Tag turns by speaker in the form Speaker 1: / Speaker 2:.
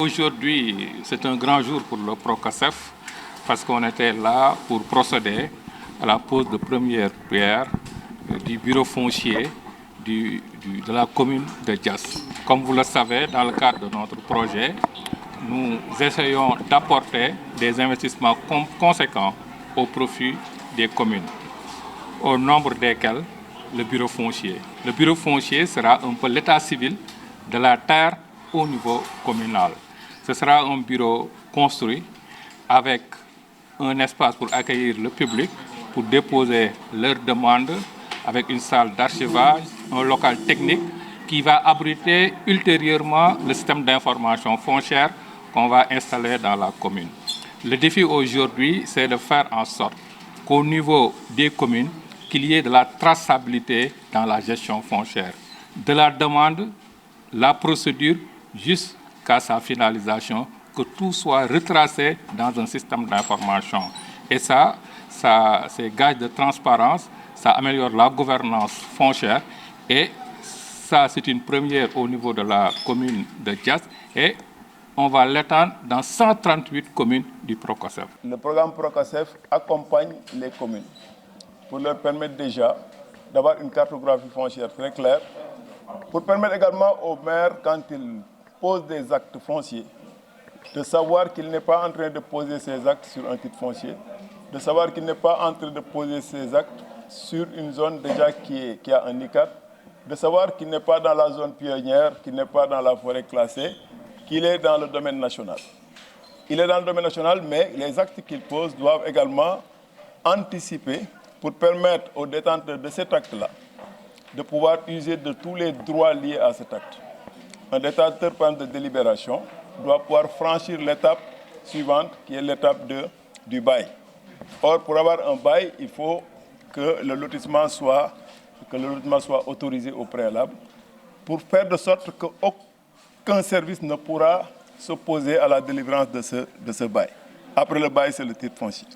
Speaker 1: Aujourd'hui, c'est un grand jour pour le Procasef parce qu'on était là pour procéder à la pose de première pierre du bureau foncier de la commune de Diass. Comme vous le savez, dans le cadre de notre projet, nous essayons d'apporter des investissements conséquents au profit des communes, au nombre desquelles le bureau foncier. Le bureau foncier sera un peu l'état civil de la terre au niveau communal. Ce sera un bureau construit avec un espace pour accueillir le public, pour déposer leurs demandes, avec une salle d'archivage, un local technique qui va abriter ultérieurement le système d'information foncière qu'on va installer dans la commune. Le défi aujourd'hui, c'est de faire en sorte qu'au niveau des communes, qu'il y ait de la traçabilité dans la gestion foncière. De la demande, la procédure, jusqu'à sa finalisation, que tout soit retracé dans un système d'information. Et ça c'est gage de transparence, ça améliore la gouvernance foncière et ça, c'est une première au niveau de la commune de Diass et on va l'étendre dans 138 communes du Procasef.
Speaker 2: Le programme Procasef accompagne les communes pour leur permettre déjà d'avoir une cartographie foncière très claire, pour permettre également aux maires, quand ils posent des actes fonciers, de savoir qu'il n'est pas en train de poser ses actes sur un titre foncier, de savoir qu'il n'est pas en train de poser ses actes sur une zone déjà qui a un ICAT, de savoir qu'il n'est pas dans la zone pionnière, qu'il n'est pas dans la forêt classée, qu'il est dans le domaine national. Il est dans le domaine national, mais les actes qu'il pose doivent également anticiper pour permettre aux détenteurs de cet acte-là de pouvoir user de tous les droits liés à cet acte. Un détenteur, par exemple, de délibération doit pouvoir franchir l'étape suivante, qui est l'étape du bail. Or, pour avoir un bail, il faut que le lotissement soit autorisé au préalable, pour faire de sorte qu'aucun service ne pourra s'opposer à la délivrance de ce bail. Après le bail, c'est le titre foncier.